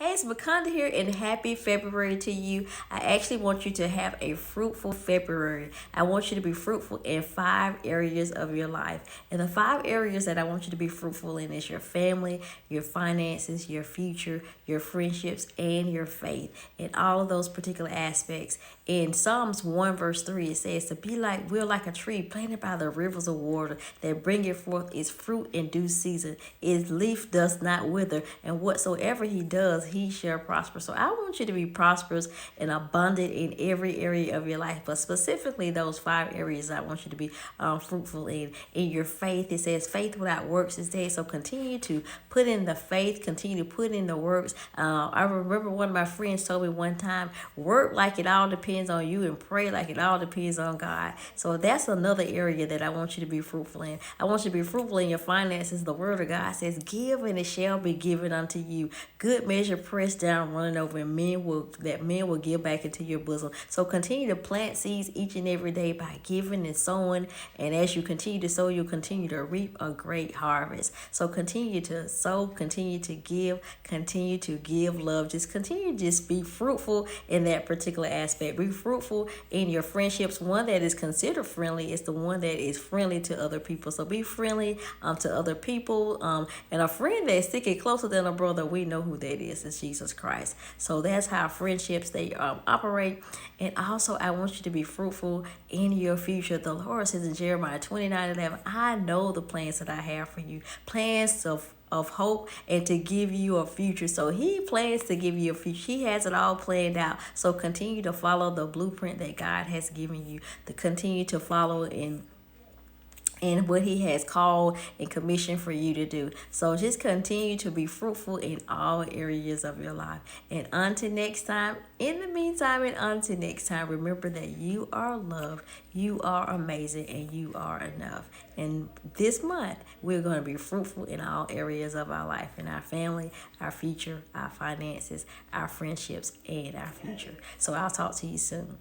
Hey, it's Makanda here, and happy February to you. I actually want you to have a fruitful February. I want you to be fruitful in 5 areas of your life. And the 5 areas that I want you to be fruitful in is your family, your finances, your future, your friendships, and your faith. In all of those particular aspects. In Psalms 1 verse 3, it says to be like we're like a tree planted by the rivers of water that bringeth forth its fruit in due season. Its leaf does not wither, and whatsoever he does, he shall prosper. So I want you to be prosperous and abundant in every area of your life, but specifically those 5 areas I want you to be fruitful in. In your faith, it says faith without works is dead. So continue to put in the faith, continue to put in the works. I remember one of my friends told me one time, work like it all depends on you and pray like it all depends on God. So that's another area that I want you to be fruitful in. I want you to be fruitful in your finances. The word of God says, give and it shall be given unto you. Good measure, pressed down, running over, and men will give back into your bosom. So continue to plant seeds each and every day by giving and sowing. And as you continue to sow, you'll continue to reap a great harvest. So continue to sow, continue to give love. Just continue to just be fruitful in that particular aspect. Be fruitful in your friendships. One that is considered friendly is the one that is friendly to other people. So be friendly to other people. And a friend that's sticking closer than a brother, we know who that is. It's Jesus Christ. So that's how friendships they operate. And also, I want you to be fruitful in your future. The Lord says in Jeremiah 29:11, I know the plans that I have for you. Plans of hope and to give you a future. So he plans to give you a future. He has it all planned out. So continue to follow the blueprint that God has given you. To continue to follow in what he has called and commissioned for you to do. So just continue to be fruitful in all areas of your life. And until next time, in the meantime and until next time, remember that you are loved, you are amazing, and you are enough. And this month, we're going to be fruitful in all areas of our life, in our family, our future, our finances, our friendships, and our future. So I'll talk to you soon.